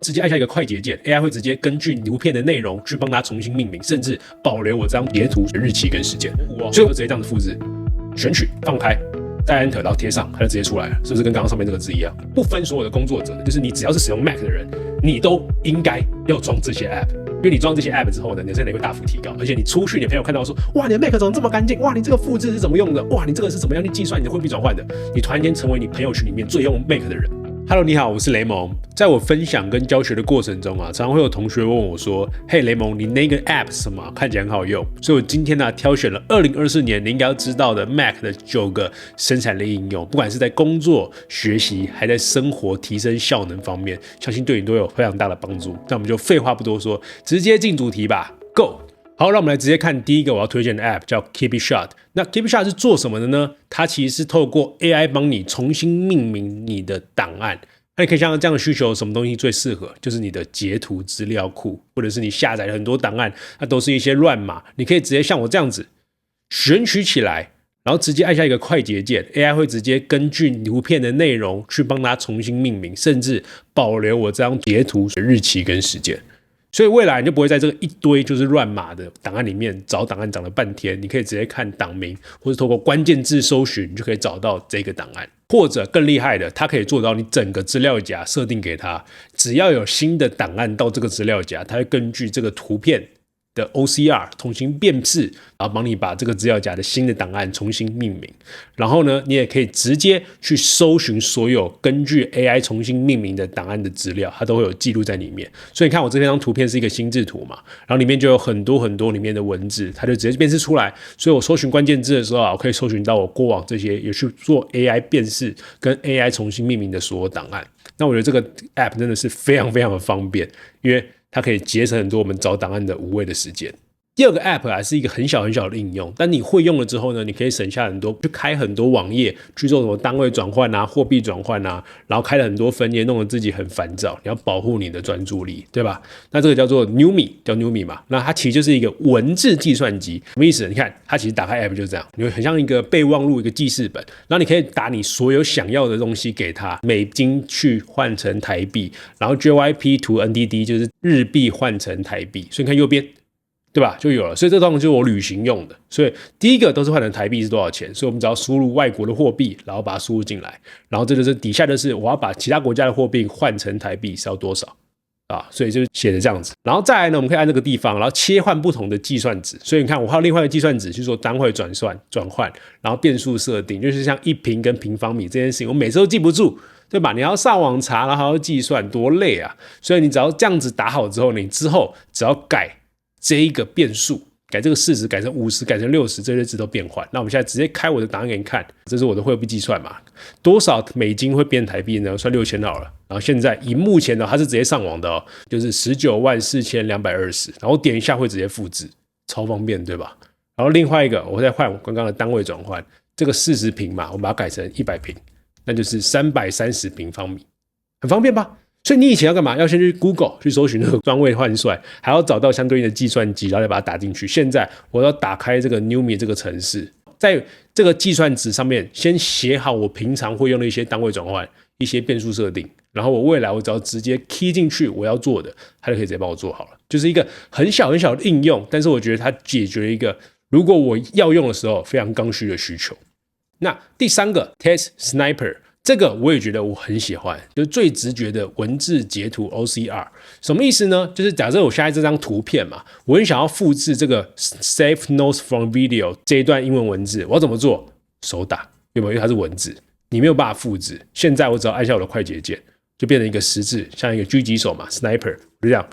直接按下一个快捷键 ，AI 会直接根据图片的内容去帮它重新命名，甚至保留我这张截图的日期跟时间。所以我直接这样子复制，选取放开，再 Enter 然后贴上，它就直接出来了，是不是跟刚刚上面这个字一样？不分所有的工作者，就是你只要是使用 Mac 的人，你都应该要装这些 App。因为你装这些 App 之后呢，你的生产力会大幅提高，而且你出去，你朋友看到说，哇，你的 Mac 怎么这么干净？哇，你这个复制是怎么用的？哇，你这个是怎么样去计算你的货币转换的？你突然间成为你朋友圈里面最用 Mac 的人。Hello， 你好，我是雷蒙。在我分享跟教学的过程中啊，常常会有同学问我说：“嘿，雷蒙，你那个 App 是什么？看起来很好用。”所以我今天呢，挑选了2024年你应该要知道的 Mac 的9个生产力应用，不管是在工作、学习，还在生活提升效能方面，相信对你都有非常大的帮助。那我们就废话不多说，直接进主题吧 ，Go！好，让我们来直接看第一个我要推荐的 App， 叫 KeepItShot。那 KeepItShot 是做什么的呢？它其实是透过 AI 帮你重新命名你的档案。那你可以想象这样的需求，什么东西最适合？就是你的截图资料库，或者是你下载了很多档案，那都是一些乱码。你可以直接像我这样子选取起来，然后直接按下一个快捷键 ，AI 会直接根据图片的内容去帮它重新命名，甚至保留我这张截图的日期跟时间。所以未来你就不会在这个一堆就是乱码的档案里面找档案找了半天，你可以直接看档名，或者透过关键字搜寻，你就可以找到这个档案。或者更厉害的，它可以做到你整个资料夹设定给它，只要有新的档案到这个资料夹，它会根据这个图片的 OCR 重新辨识，然后帮你把这个资料夹的新的档案重新命名。然后呢，你也可以直接去搜寻所有根据 AI 重新命名的档案的资料，它都会有记录在里面。所以你看我这张图片是一个心智图嘛，然后里面就有很多很多里面的文字，它就直接辨识出来。所以我搜寻关键字的时候啊，我可以搜寻到我过往这些也去做 AI 辨识跟 AI 重新命名的所有档案。那我觉得这个 App 真的是非常非常的方便，因为它可以节省很多我们找档案的无谓的时间。第二个 App 啊是一个很小很小的应用，但你会用了之后呢，你可以省下很多，去开很多网页，去做什么单位转换啊、货币转换啊，然后开了很多分页，弄得自己很烦躁。你要保护你的专注力，对吧？那这个叫做 Numi， 叫 Numi 嘛。那它其实就是一个文字计算机，什么意思？你看它其实打开 App 就是这样，你会很像一个备忘录、一个记事本，然后你可以打你所有想要的东西给它，美金去换成台币，然后 JYP to NTD 就是日币换成台币，所以你看右边。对吧？就有了，所以这东西就是我旅行用的。所以第一个都是换成台币是多少钱，所以我们只要输入外国的货币，然后把它输入进来，然后这就是底下就是我要把其他国家的货币换成台币是要多少啊？所以就写的这样子。然后再来呢，我们可以按这个地方，然后切换不同的计算值。所以你看，我还有另外一个计算值去做单位转换，然后变数设定，就是像一平跟平方米这件事情，我每次都记不住。对吧？你要上网查，然后还要计算，多累啊！所以你只要这样子打好之后，你之后只要改这一个变数，改这个40，改成50，改成60，这些值都变换。那我们现在直接开我的档案给你看，这是我的货币计算嘛？多少美金会变台币呢？算6000好了。然后现在以目前的，它是直接上网的哦，就是194220，然后点一下会直接复制，超方便，对吧？然后另外一个，我再换我刚刚的单位转换，这个40平嘛，我把它改成100平，那就是330平方米，很方便吧？所以你以前要干嘛？要先去 Google 去搜寻那个专位换算，还要找到相对应的计算机，然后再把它打进去。现在我要打开这个 Numi 这个程式，在这个计算值上面先写好我平常会用的一些单位转换、一些变数设定，然后我未来我只要直接 key 进去我要做的，它就可以直接帮我做好了。就是一个很小很小的应用，但是我觉得它解决了一个如果我要用的时候非常刚需的需求。那第三个 Text Sniper。这个我也觉得我很喜欢，就是最直觉的文字截图 OCR， 什么意思呢？就是假设我现在这张图片嘛，我很想要复制这个 Save Notes from Video 这一段英文文字，我要怎么做？手打，有没有？因为它是文字，你没有办法复制。现在我只要按下我的快捷键，就变成一个十字，像一个狙击手嘛 ，Sniper， 就这样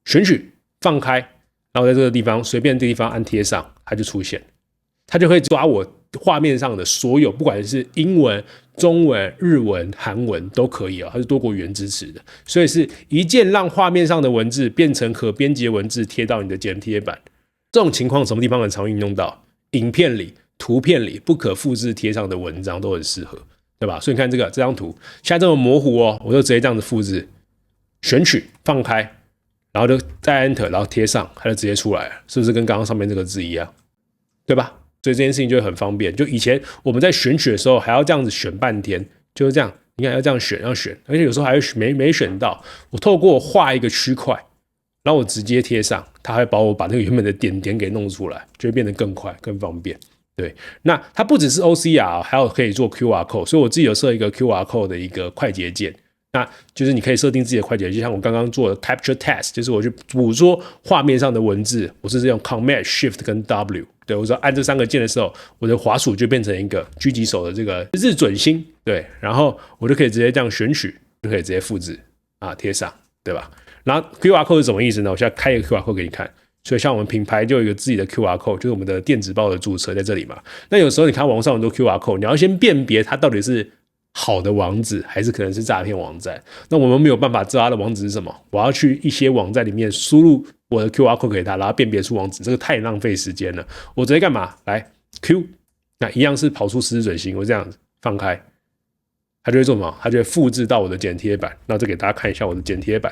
选取放开，然后在这个地方随便这个地方按贴上，它就出现，它就可以抓我画面上的所有，不管是英文、中文、日文、韩文都可以哦，它是多国语言支持的，所以是一键让画面上的文字变成可编辑文字贴到你的剪贴板。这种情况什么地方很常运用到？影片里、图片里不可复制贴上的文章都很适合，对吧？所以你看这张图现在这么模糊哦，我就直接这样子复制，选取放开，然后就再 Enter， 然后贴上，它就直接出来了，是不是跟刚刚上面这个字一样？对吧？所以这件事情就很方便。就以前我们在选取的时候还要这样子选半天，就是这样，你看要这样选，而且有时候还会没选到，我透过画一个区块，然后我直接贴上，它会帮我把那个原本的点给弄出来，就会变得更快更方便。对，那它不只是 OCR， 还有可以做 QR code， 所以我自己有设一个 QR code 的一个快捷键。那就是你可以设定自己的快捷，就像我刚刚做的 Capture Text， 就是我去捕捉画面上的文字，我是用 Command Shift 跟 W， 对，我说按这3个键的时候，我的滑鼠就变成一个狙击手的这个日准星，对，然后我就可以直接这样选取，就可以直接复制啊贴上，对吧？然后 QR code 是什么意思呢？我现在开一个 QR code 给你看。所以像我们品牌就有一个自己的 QR code， 就是我们的电子报的注册在这里嘛。那有时候你看网上很多 QR code， 你要先辨别它到底是好的网址还是可能是诈骗网站。那我们没有办法知道它的网址是什么，我要去一些网站里面输入我的 QR code 给它，然后辨别出网址，这个太浪费时间了。我直接干嘛？来 Q， 那一样是跑出十字准星，我这样子放开，它就会做什么？它就会复制到我的剪贴板。那再给大家看一下我的剪贴板，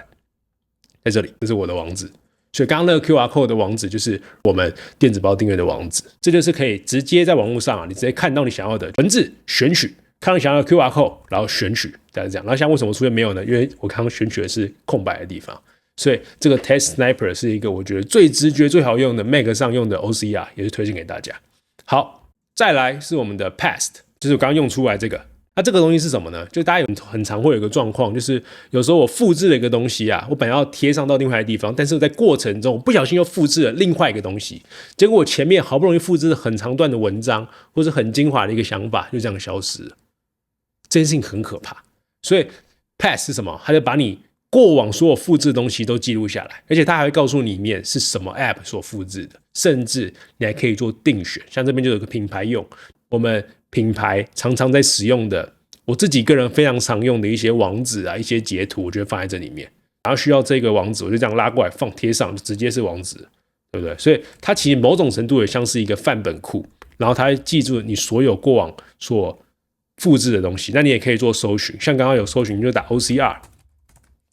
在这里，这是我的网址。所以刚刚那个 QR code 的网址就是我们电子报订阅的网址，这就是可以直接在网络上你直接看到你想要的文字，选取，看到你想要的 QR code， 然后选取，大概是这样。然后像为什么出现没有呢？因为我刚刚选取的是空白的地方，所以这个 Test Sniper 是一个我觉得最直觉、最好用的 Mac 上用的 OCR， 也是推荐给大家。好，再来是我们的 Past， 就是我刚刚用出来这个。那这个东西是什么呢？就大家很常会有一个状况，就是有时候我复制了一个东西啊，我本来要贴上到另外一个地方，但是我在过程中我不小心又复制了另外一个东西，结果我前面好不容易复制了很长段的文章，或是很精华的一个想法，就这样消失了。这件事情很可怕。所以 Pass 是什么？它就把你过往所有复制的东西都记录下来，而且它还会告诉你里面是什么 App 所复制的，甚至你还可以做定选。像这边就有个品牌用，我们品牌常常在使用的，我自己个人非常常用的一些网址啊，一些截图，我就会放在这里面。然后需要这个网址，我就这样拉过来放贴上，就直接是网址，对不对？所以它其实某种程度也像是一个范本库，然后它会记住你所有过往所复制的东西。那你也可以做搜寻，像刚刚有搜寻，你就打 OCR。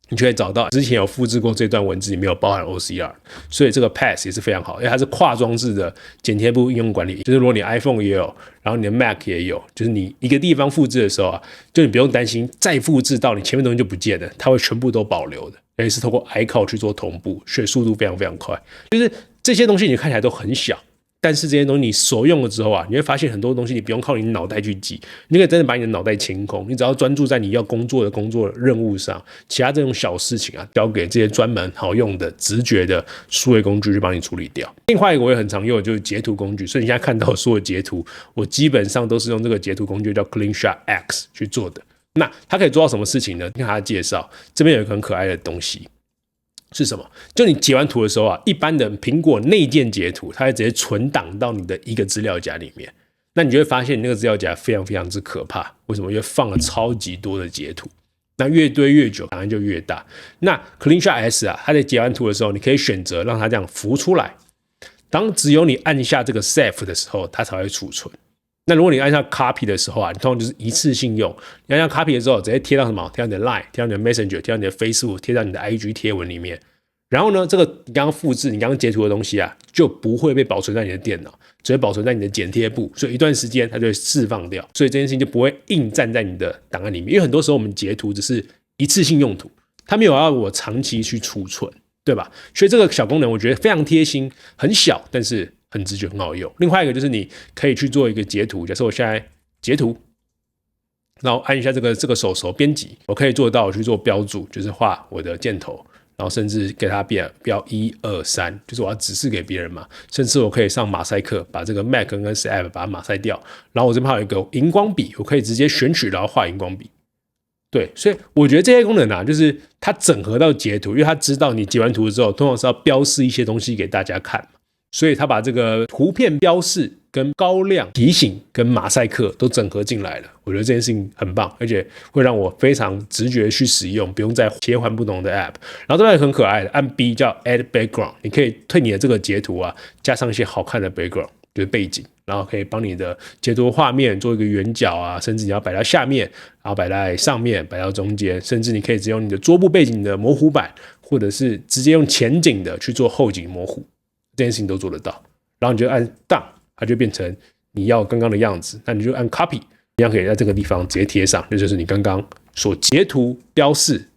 你就会找到之前有复制过这段文字里面有包含 OCR， 所以这个 Pass 也是非常好，因为它是跨装置的剪贴簿应用管理，就是如果你 iPhone 也有，然后你的 Mac 也有，就是你一个地方复制的时候啊，就你不用担心再复制到你前面东西就不见了，它会全部都保留的，而且是透过 iCloud 去做同步，所以速度非常非常快。就是这些东西你看起来都很小，但是这些东西你手用了之后啊，你会发现很多东西你不用靠你脑袋去记，你可以真的把你的脑袋清空，你只要专注在你要工作的任务上，其他这种小事情啊，交给这些专门好用的直觉的数位工具去帮你处理掉。另外一个我也很常用的就是截图工具，所以你现在看到所有截图，我基本上都是用这个截图工具叫 CleanShot X 去做的。那它可以做到什么事情呢？看它的介绍，这边有一个很可爱的东西。是什么？就你截完图的时候啊，一般的苹果内建截图，它会直接存档到你的一个资料夹里面。那你就会发现你那个资料夹非常非常之可怕。为什么？因为放了超级多的截图，那越堆越久，档案就越大。那 CleanShot S 啊，它在截完图的时候，你可以选择让它这样浮出来。当只有你按下这个 Save 的时候，它才会储存。那如果你按下 Copy 的时候啊，你通常就是一次性用。你按下 Copy 的时候，直接贴到什么？贴到你的 Line， 贴到你的 Messenger， 贴到你的 Facebook， 贴到你的 IG 贴文里面。然后呢，这个你刚刚复制、你刚刚截图的东西啊，就不会被保存在你的电脑，只会保存在你的剪贴簿，所以一段时间它就会释放掉，所以这件事情就不会硬站在你的档案里面。因为很多时候我们截图只是一次性用途，它没有要我长期去储存，对吧？所以这个小功能我觉得非常贴心，很小，但是很直觉，很好用。另外一个就是你可以去做一个截图，假设我现在截图，然后按一下这个手编辑，我可以做到去做标注，就是画我的箭头。然后甚至给它标1、2、3，就是我要指示给别人嘛。甚至我可以上马赛克，把这个 Mac 跟 App 把它马赛掉。然后我这边还有一个荧光笔，我可以直接选取，然后画荧光笔。对，所以我觉得这些功能啊，就是它整合到截图，因为它知道你截完图之后，通常是要标示一些东西给大家看嘛，所以它把这个图片标示跟高亮提醒跟马赛克都整合进来了。我觉得这件事情很棒，而且会让我非常直觉去使用，不用再切换不同的 App。然后这边很可爱的，按 B 叫 Add Background， 你可以对你的这个截图啊加上一些好看的 Background， 就是背景，然后可以帮你的截图画面做一个圆角啊，甚至你要摆到下面，然后摆在上面，摆到中间，甚至你可以直接用你的桌布背景的模糊版，或者是直接用前景的去做后景模糊，这件事情都做得到。然后你就按 Done， 它就变成你要刚刚的样子，那你就按 Copy， 一样可以在这个地方直接贴上，这就是你刚刚所截图标示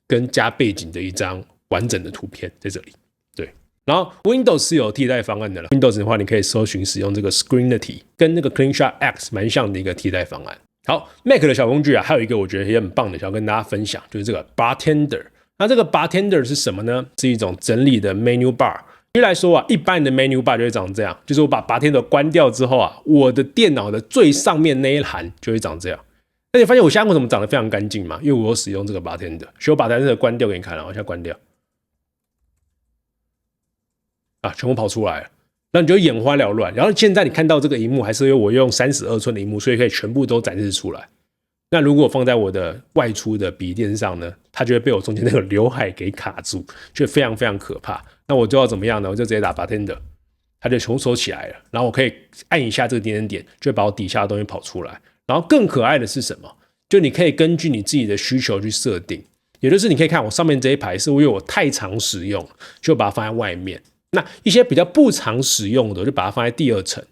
跟加背景的一张完整的图片在这里。对，然后 Windows 是有替代方案的了。Windows 的话，你可以搜寻使用这个 Screenity， 跟那个 CleanShot X 蛮像的一个替代方案。好 ，Mac 的小工具啊，还有一个我觉得也很棒的，想要跟大家分享，就是这个 Bartender。那这个 Bartender 是什么呢？是一种整理的 menu bar。举例来说啊，一般的 menu bar 就会长这样，就是我把 Bartender 关掉之后啊，我的电脑的最上面那一栏就会长这样。那你发现我现在为什么长得非常干净吗？因为我有使用这个 Bartender， 所以我把 Bartender 关掉给你看了，我现在关掉，啊，全部跑出来了，那你就眼花缭乱。然后现在你看到这个萤幕还是因为我用32寸的萤幕，所以可以全部都展示出来。那如果放在我的外出的笔电上呢，它就会被我中间那个刘海给卡住，就非常非常可怕。那我就要怎么样呢？我就直接打 Bartender， 它就全部收起来了。然后我可以按一下这个点点点，就会把我底下的东西跑出来。然后更可爱的是什么？就你可以根据你自己的需求去设定，也就是你可以看我上面这一排是因为我太常使用，就把它放在外面。那一些比较不常使用的，我就把它放在第二层。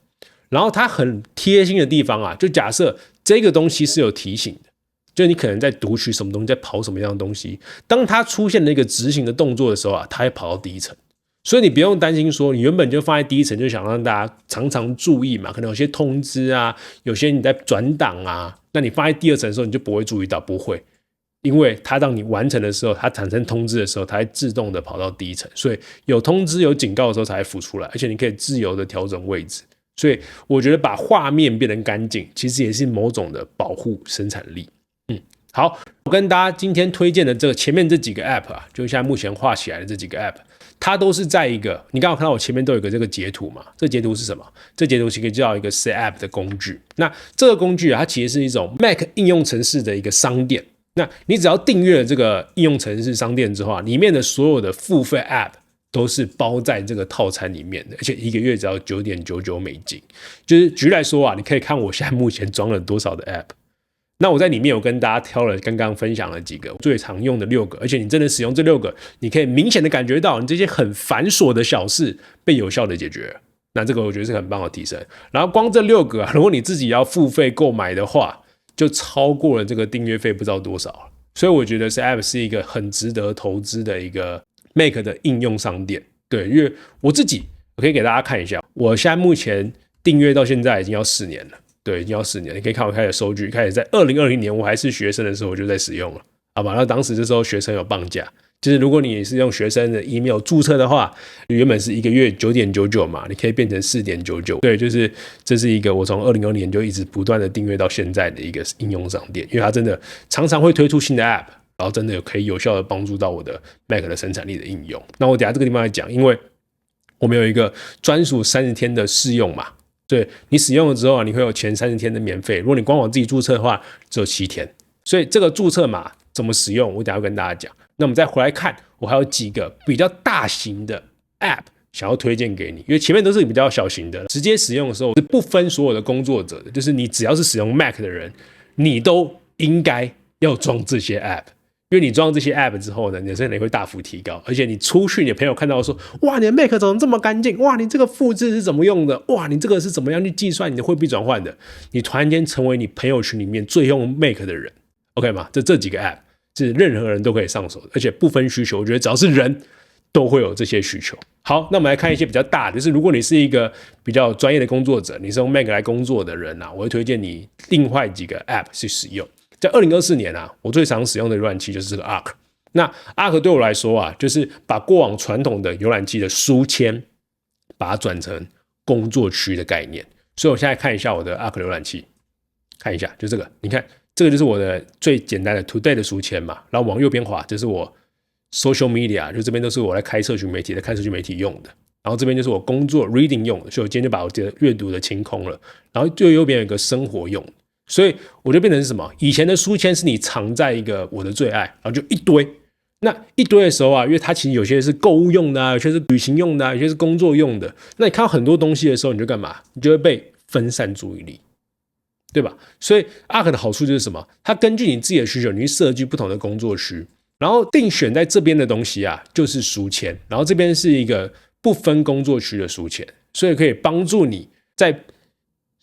然后它很贴心的地方啊，就假设这个东西是有提醒的，就你可能在读取什么东西，在跑什么样的东西，当它出现了一个执行的动作的时候啊，它会跑到第一层。所以你不用担心说你原本就放在第一层，就想让大家常常注意嘛，可能有些通知啊，有些你在转档啊，那你放在第二层的时候你就不会注意到，不会，因为它让你完成的时候，它产生通知的时候，它会自动的跑到第一层，所以有通知有警告的时候才会浮出来，而且你可以自由的调整位置。所以我觉得把画面变得干净，其实也是某种的保护生产力。好，我跟大家今天推荐的这个前面这几个 App 啊，就现在目前画起来的这几个 App， 它都是在一个，你刚刚看到我前面都有一个这个截图嘛？这截图是什么？这截图其实叫一个 Set App 的工具。那这个工具啊，它其实是一种 Mac 应用程式的一个商店。那你只要订阅了这个应用程式商店之后啊，里面的所有的付费 App 都是包在这个套餐里面的，而且一个月只要$9.99美金。就是举例来说啊，你可以看我现在目前装了多少的 App。那我在里面有跟大家挑了刚刚分享了几个最常用的6个，而且你真的使用这6个，你可以明显的感觉到你这些很繁琐的小事被有效的解决。那这个我觉得是很棒的提升。然后光这6个啊，如果你自己要付费购买的话，就超过了这个订阅费不知道多少了。所以我觉得 App 是一个很值得投资的一个 Mac 的应用商店。对，因为我自己我可以给大家看一下，我现在目前订阅到现在已经要4年了。对，已经要4年，你可以看我开始收据，开始在2020年我还是学生的时候我就在使用了，好吧？那当时这时候学生有放假，就是如果你是用学生的 email 注册的话，原本是一个月$9.99嘛，你可以变成$4.99。对，就是这是一个我从2020年就一直不断的订阅到现在的一个应用商店，因为它真的常常会推出新的 app， 然后真的可以有效的帮助到我的 Mac 的生产力的应用。那我等一下这个地方来讲，因为我们有一个专属30天的试用嘛。对，你使用了之后啊，你会有前30天的免费。如果你官网自己注册的话，只有7天。所以这个注册码怎么使用，我等一下会跟大家讲。那我们再回来看，我还有几个比较大型的 App 想要推荐给你，因为前面都是比较小型的，直接使用的时候是不分所有的工作者的，就是你只要是使用 Mac 的人，你都应该要装这些 App。因为你装这些 App 之后呢，你的生产力会大幅提高，而且你出去，你的朋友看到说，哇，你的 Mac 怎么这么干净？哇，你这个复制是怎么用的？哇，你这个是怎么样去计算你的汇币转换的？你突然间成为你朋友群里面最用 Mac 的人 ，OK 吗？这几个 App 是任何人都可以上手的，而且不分需求，我觉得只要是人都会有这些需求。好，那我们来看一些比较大的，就是如果你是一个比较专业的工作者，你是用 Mac 来工作的人啊，我会推荐你另外几个 App 去使用。在2024年啊，我最常使用的浏览器就是这个 Arc。那 Arc 对我来说啊，就是把过往传统的浏览器的书签，把它转成工作区的概念。所以我现在看一下我的 Arc 浏览器，看一下，就这个，你看这个就是我的最简单的 Today 的书签嘛。然后往右边滑，这是我 Social Media， 就这边都是我来开社群媒体、在看社群媒体用的。然后这边就是我工作 Reading 用的，所以我今天就把我的阅读的清空了。然后最右边有一个生活用的。所以我就变成是什么？以前的书签是你藏在一个我的最爱，然后就一堆。那一堆的时候啊，因为它其实有些是购物用的啊，有些是旅行用的啊，有些是工作用的。那你看到很多东西的时候，你就干嘛？你就会被分散注意力，对吧？所以 Arc 的好处就是什么？它根据你自己的需求，你去设计不同的工作区，然后定选在这边的东西啊，就是书签。然后这边是一个不分工作区的书签，所以可以帮助你在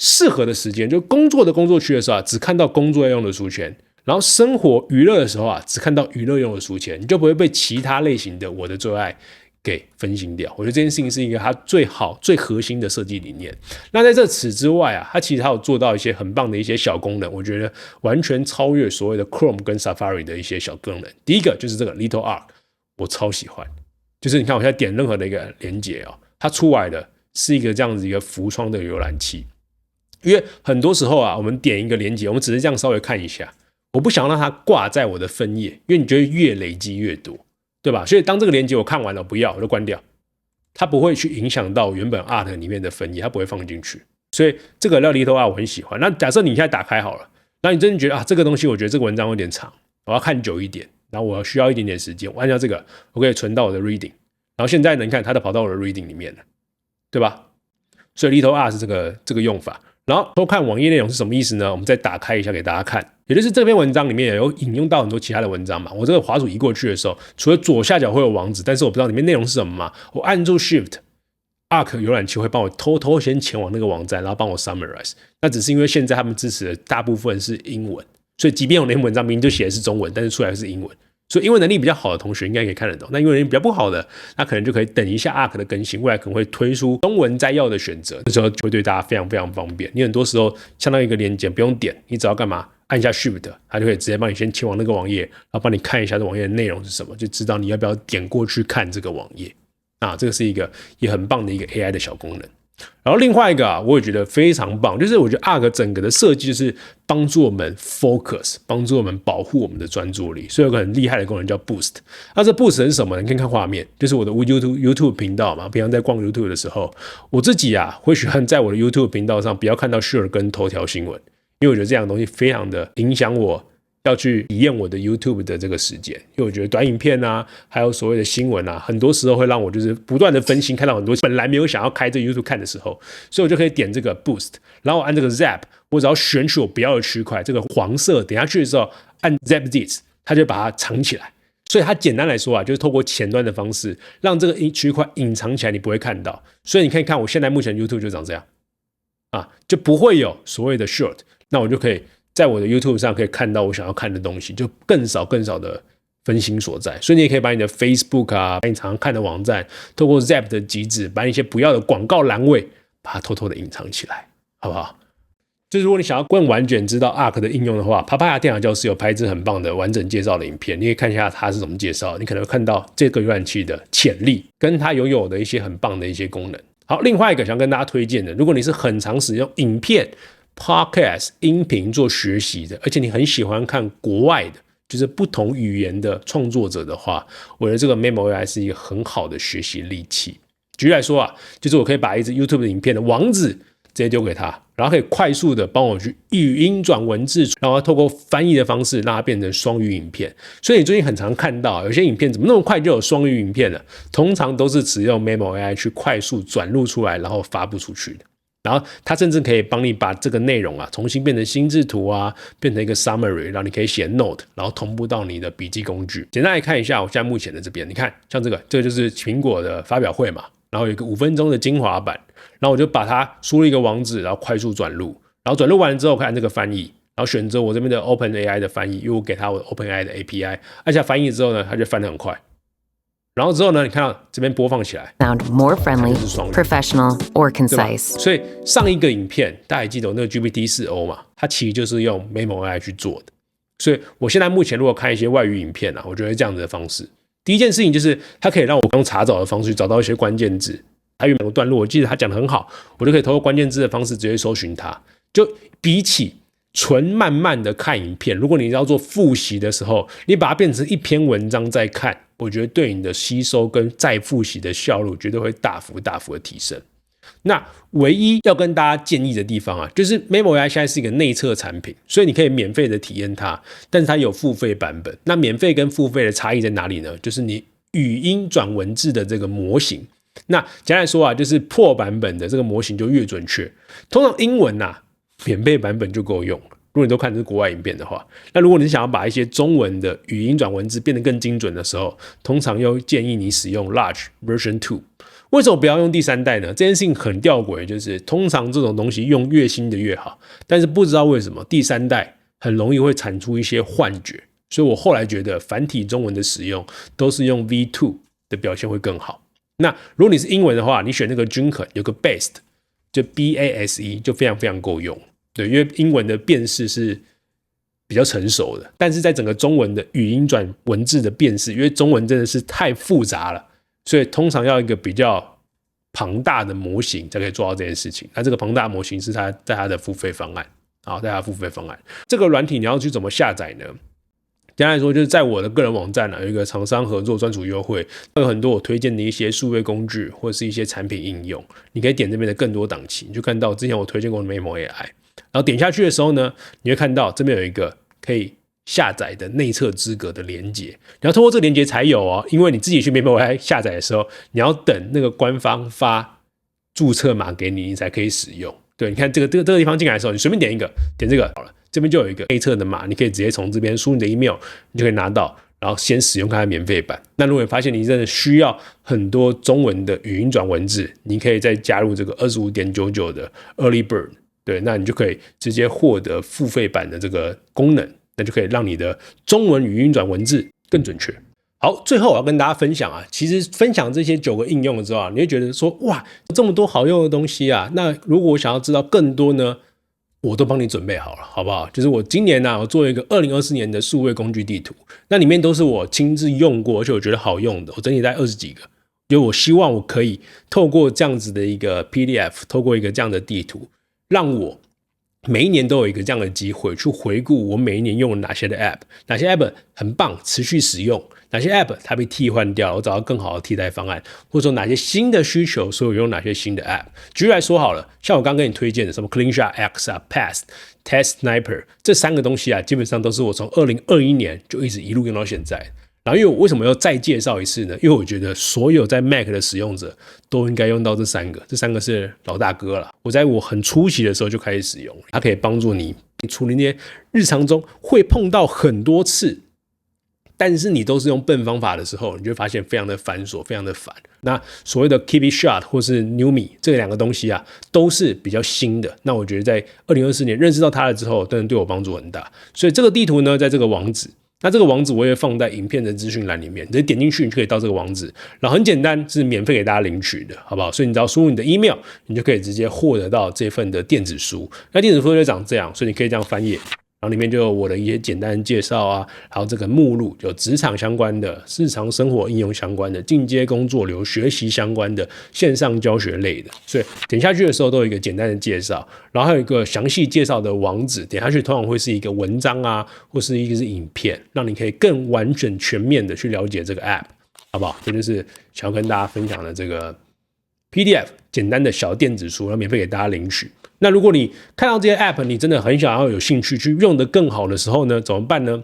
适合的时间，就工作的工作区的时候啊，只看到工作要用的书签，然后生活娱乐的时候啊，只看到娱乐用的书签，你就不会被其他类型的我的最爱给分心掉。我觉得这件事情是一个它最好最核心的设计理念。那在这此之外啊，它其实还有做到一些很棒的一些小功能，我觉得完全超越所谓的 Chrome 跟 Safari 的一些小功能。第一个就是这个 Little Arc， 我超喜欢，就是你看我现在点任何的一个连结哦，它出来的是一个这样子一个浮窗的浏览器。因为很多时候啊，我们点一个连结，我们只是这样稍微看一下，我不想让它挂在我的分页，因为你觉得越累积越多，对吧？所以当这个连结我看完了，不要我就关掉，它不会去影响到原本 Art 里面的分页，它不会放进去。所以这个Little Art我很喜欢。那假设你现在打开好了，那你真的觉得啊，这个东西我觉得这个文章有点长，我要看久一点，然后我需要一点点时间，我按照这个，我可以存到我的 Reading， 然后现在呢，你看它都跑到我的 Reading 里面了，对吧？所以 Little Art 是这个用法。然后偷看网页内容是什么意思呢？我们再打开一下给大家看，也就是这篇文章里面有引用到很多其他的文章嘛。我这个滑鼠移过去的时候，除了左下角会有网址，但是我不知道里面内容是什么嘛。我按住 Shift Arc 浏览器会帮我偷偷先前往那个网站，然后帮我 summarize。那只是因为现在他们支持的大部分是英文，所以即便有那篇文章明明就写的是中文，但是出来是英文。所以英文能力比较好的同学应该可以看得懂，那英文能力比较不好的，那可能就可以等一下 Arc 的更新，未来可能会推出中文摘要的选择，这时候就会对大家非常非常方便。你很多时候相当于一个连结，不用点，你只要干嘛？按下 Shift， 它就可以直接帮你先前往那个网页，然后帮你看一下这网页的内容是什么，就知道你要不要点过去看这个网页。这个是一个也很棒的一个 AI 的小功能。然后另外一个我也觉得非常棒，就是我觉得 Arc 整个的设计就是帮助我们 focus， 帮助我们保护我们的专注力，所以有个很厉害的功能叫 Boost。那这 Boost 是什么呢？你可以看画面，就是我的 YouTube 频道嘛。平常在逛 YouTube 的时候，我自己会喜欢在我的 YouTube 频道上不要看到 Share 跟头条新闻，因为我觉得这样的东西非常的影响我要去体验我的 YouTube 的这个时间，因为我觉得短影片还有所谓的新闻很多时候会让我就是不断的分心，看到很多本来没有想要开这个 YouTube 看的时候，所以我就可以点这个 Boost， 然后我按这个 Zap， 我只要选取我不要的区块，这个黄色点下去的时候按 Zap This， 它就把它藏起来。所以它简单来说就是透过前端的方式让这个区块隐藏起来，你不会看到。所以你可以看我现在目前 YouTube 就长这样就不会有所谓的 Short， 那我就可以在我的 YouTube 上可以看到我想要看的东西，就更少的分心所在。所以你也可以把你的 Facebook 把你常常看的网站，透过 Zap 的机制，把一些不要的广告栏位，把它偷偷的隐藏起来，好不好？就是如果你想要更完全知道 Arc 的应用的话，Papaya 电脑教室有拍一支很棒的完整介绍的影片，你可以看一下它是怎么介绍，你可能会看到这个浏览器的潜力，跟它拥有的一些很棒的一些功能。好，另外一个想跟大家推荐的，如果你是很常使用影片Podcast 音频做学习的，而且你很喜欢看国外的，就是不同语言的创作者的话，我觉得这个 Memo.ai 是一个很好的学习利器。举例来说就是我可以把一支 YouTube 的影片的网址直接丢给他，然后可以快速的帮我去语音转文字，然后透过翻译的方式让它变成双语影片。所以你最近很常看到有些影片怎么那么快就有双语影片了，通常都是使用 Memo.ai 去快速转录出来，然后发布出去的。然后它甚至可以帮你把这个内容重新变成心智图变成一个 summary， 让你可以写 note， 然后同步到你的笔记工具。简单来看一下我现在目前的这边，你看像这个就是苹果的发表会嘛，然后有一个5分钟的精华版，然后我就把它输入一个网址，然后快速转录，然后转录完了之后看这个翻译，然后选择我这边的 OpenAI 的翻译，因为我给它我的 OpenAI 的 API， 按下翻译之后呢，它就翻得很快。然后之后呢，你看到这边播放起来 Sound more friendly, professional, or concise。 所以上一个影片大家还记得那个 GPT-4o 嘛，它其实就是用 Memo.ai 去做的。所以我现在目前如果看一些外语影片我觉得这样子的方式，第一件事情就是它可以让我用查找的方式找到一些关键字，它原本的段落我记得它讲得很好，我就可以透过关键字的方式直接搜寻它。就比起纯慢慢的看影片，如果你要做复习的时候，你把它变成一篇文章再看，我觉得对你的吸收跟再复习的效率绝对会大幅的提升。那唯一要跟大家建议的地方就是 Memo.ai 现在是一个内测产品，所以你可以免费的体验它，但是它有付费版本。那免费跟付费的差异在哪里呢？就是你语音转文字的这个模型，那简单来说就是破版本的这个模型就越准确。通常英文免费版本就够用了，如果你都看的是国外影片的话。那如果你想要把一些中文的语音转文字变得更精准的时候，通常又建议你使用 Large Version 2。为什么不要用第3代呢？这件事情很吊诡，就是通常这种东西用越新的越好，但是不知道为什么第3代很容易会产出一些幻觉，所以我后来觉得繁体中文的使用都是用 V2 的表现会更好。那如果你是英文的话，你选那个均衡有个 base 就 BASE 就非常非常够用。对，因为英文的辨识是比较成熟的，但是在整个中文的语音转文字的辨识，因为中文真的是太复杂了，所以通常要一个比较庞大的模型才可以做到这件事情。那这个庞大模型是它在它的付费方案，好，在它的付费方案。这个软体你要去怎么下载呢？简单来说，就是在我的个人网站有一个厂商合作专属优惠，有很多我推荐的一些数位工具或者是一些产品应用，你可以点这边的更多档期，你就看到之前我推荐过的 Memo AI， 然后点下去的时候呢，你会看到这边有一个可以下载的内测资格的连结，你要通过这个连结才有哦，因为你自己去 Memo AI 下载的时候，你要等那个官方发注册码给你，你才可以使用。对，你看这个地方进来的时候，你随便点一个，点这个好了。这边就有一个内测的码，你可以直接从这边输你的 email， 你就可以拿到，然后先使用看看免费版。那如果你发现你真的需要很多中文的语音转文字，你可以再加入这个 25.99 的 Early Bird， 对，那你就可以直接获得付费版的这个功能，那就可以让你的中文语音转文字更准确。好，最后我要跟大家分享其实分享这些9个应用的时候你会觉得说，哇，这么多好用的东西那如果我想要知道更多呢？我都帮你准备好了，好不好？就是我今年我做一个2024年的数位工具地图，那里面都是我亲自用过，而且我觉得好用的，我整理在20几个，因为我希望我可以透过这样子的一个 PDF， 透过一个这样的地图，让我每一年都有一个这样的机会去回顾我每一年用了哪些的 App， 哪些 App 很棒，持续使用，哪些 App 它被替换掉了，我找到更好的替代方案，或者说哪些新的需求，所以我用哪些新的 App。举例来说好了，像我刚跟你推荐的什么 CleanShot X、Past、Test Sniper 这3个东西基本上都是我从2021年就一路用到现在。然后因为我为什么要再介绍一次呢？因为我觉得所有在 Mac 的使用者都应该用到这3个，这3个是老大哥了。我在我很初期的时候就开始使用，它可以帮助你处理那些日常中会碰到很多次，但是你都是用笨方法的时候，你就会发现非常的繁琐，非常的烦。那所谓的 Keep It Short 或是 Numi 这2个东西都是比较新的。那我觉得在2024年认识到它了之后，真的对我帮助很大。所以这个地图呢，在这个网址。那这个网址我也放在影片的资讯栏里面，直接点进去你就可以到这个网址，然后很简单，是免费给大家领取的，好不好？所以你只要输入你的 email， 你就可以直接获得到这份的电子书。那电子书就长这样，所以你可以这样翻页，然后里面就有我的一些简单的介绍还有这个目录，有职场相关的、日常生活应用相关的、进阶工作流、学习相关的、线上教学类的，所以点下去的时候都有一个简单的介绍，然后还有一个详细介绍的网址，点下去通常会是一个文章或是一个是影片，让你可以更完整全面的去了解这个 App， 好不好？这就是想要跟大家分享的这个 PDF 简单的小电子书，然后免费给大家领取。那如果你看到这些 App， 你真的很想要有兴趣去用得更好的时候呢，怎么办呢？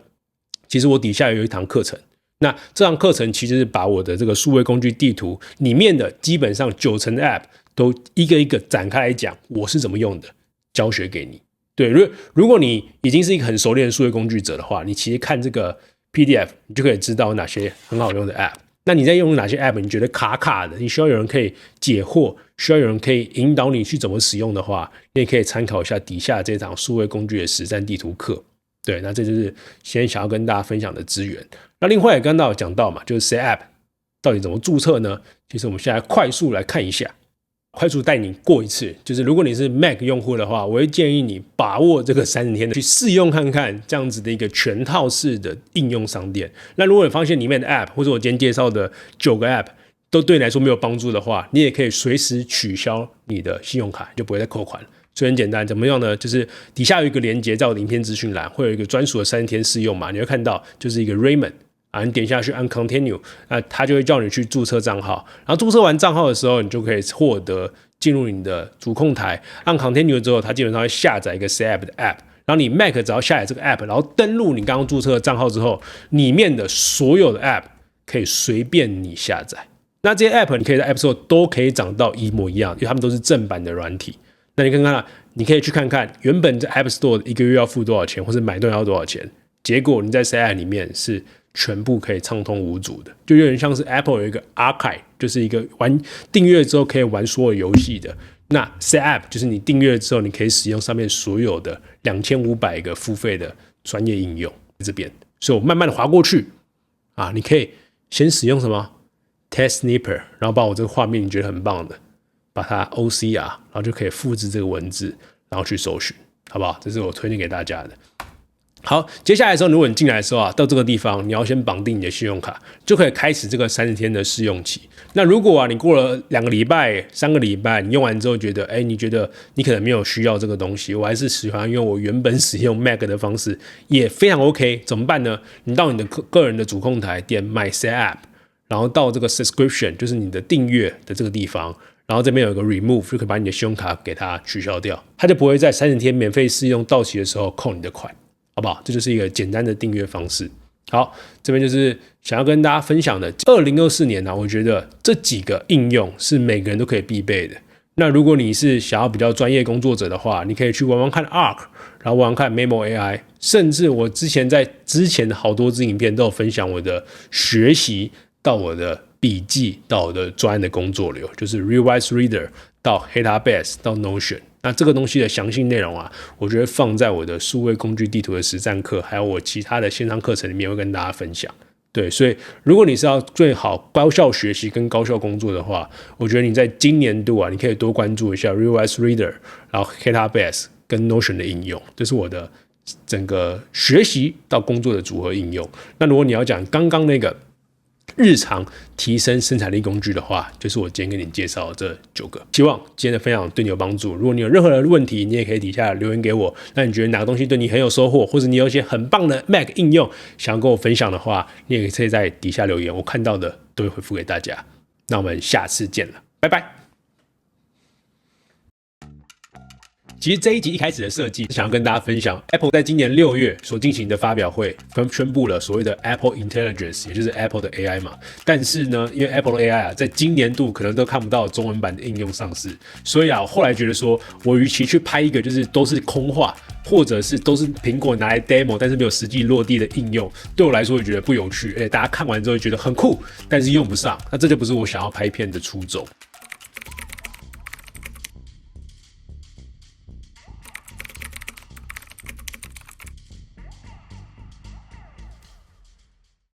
其实我底下有一堂课程，那这堂课程其实是把我的这个数位工具地图里面的基本上90%的 App 都一个一个展开来讲，我是怎么用的，教学给你。对，如果你已经是一个很熟练的数位工具者的话，你其实看这个 PDF， 你就可以知道哪些很好用的 App。那你在用哪些 App 你觉得卡卡的，你需要有人可以解惑，需要有人可以引导你去怎么使用的话，你也可以参考一下底下这场数位工具的实战地图课。对，那这就是先想要跟大家分享的资源。那另外也刚刚有讲到嘛，就是 Set App 到底怎么注册呢？其实我们现在快速来看一下，快速带你过一次。就是如果你是 Mac 用户的话，我会建议你把握这个30天的去试用看看这样子的一个全套式的应用商店。那如果你发现里面的 App 或者我今天介绍的9个 App 都对你来说没有帮助的话，你也可以随时取消你的信用卡，就不会再扣款了。所以很简单，怎么样呢？就是底下有一个连结，在我的影片资讯栏会有一个专属的30天试用码，你会看到就是一个 Raymond。你点下去按 Continue， 那它就会叫你去注册账号，然后注册完账号的时候，你就可以获得进入你的主控台，按 Continue 之后，它基本上会下载一个 Set App 的 App， 然后你 Mac 只要下载这个 App， 然后登录你刚刚注册的账号之后，里面的所有的 App 可以随便你下载。那这些 App 你可以在 App Store 都可以长到一模一样，因为它们都是正版的软体。那你看看你可以去看看原本在 App Store 一个月要付多少钱，或是买断要多少钱，结果你在 Set App 里面是全部可以畅通无阻的，就有点像是 Apple 有一个 Archive， 就是一个玩订阅之后可以玩所有游戏的。那 Set App 就是你订阅了之后，你可以使用上面所有的2500个付费的专业应用在这边。所以我慢慢的滑过去啊，你可以先使用什么 Text Snippet， 然后把我这个画面你觉得很棒的，把它 OCR， 然后就可以复制这个文字，然后去搜寻，好不好？这是我推荐给大家的。好，接下来的时候，如果你进来的时候啊，到这个地方，你要先绑定你的信用卡，就可以开始这个30天的试用期。那如果啊，你过了2个礼拜、3个礼拜，你用完之后觉得，你觉得你可能没有需要这个东西，我还是喜欢用我原本使用 Mac 的方式，也非常 OK。怎么办呢？你到你的个人的主控台点 My Set App， 然后到这个 Subscription， 就是你的订阅的这个地方。然后这边有一个 remove， 就可以把你的信用卡给它取消掉，它就不会在30天免费试用到期的时候扣你的款。好不好？这就是一个简单的订阅方式。好，这边就是想要跟大家分享的。2024年呢，我觉得这几个应用是每个人都可以必备的。那如果你是想要比较专业工作者的话，你可以去玩玩看 Arc， 然后玩玩看 Memo AI， 甚至我之前的好多支影片都有分享我的学习到我的笔记到我的专业的工作流，就是 Rewise Reader 到 Database 到 Notion。那这个东西的详细内容啊，我觉得放在我的数位工具地图的实战课，还有我其他的线上课程里面会跟大家分享。对，所以如果你是要最好高效学习跟高效工作的话，我觉得你在今年度啊，你可以多关注一下 Rewise Reader， 然后 Database 跟 Notion 的应用，这是我的整个学习到工作的组合应用。那如果你要讲刚刚那个日常提升生产力工具的话，就是我今天跟你介绍的这9个。希望今天的分享对你有帮助。如果你有任何的问题，你也可以底下留言给我。那你觉得哪个东西对你很有收获，或者你有一些很棒的 Mac 应用想要跟我分享的话，你也可以在底下留言，我看到的都会回复给大家。那我们下次见了，拜拜。其实这一集一开始的设计是想要跟大家分享 Apple 在今年6月所进行的发表会，宣布了所谓的 Apple Intelligence， 也就是 Apple 的 AI 嘛。但是呢，因为 Apple 的 AI 啊，在今年度可能都看不到中文版的应用上市，所以啊，我后来觉得说，我与其去拍一个就是都是空话，或者是都是苹果拿来 demo 但是没有实际落地的应用，对我来说我觉得不有趣，大家看完之后觉得很酷，但是用不上，那这就不是我想要拍片的初衷。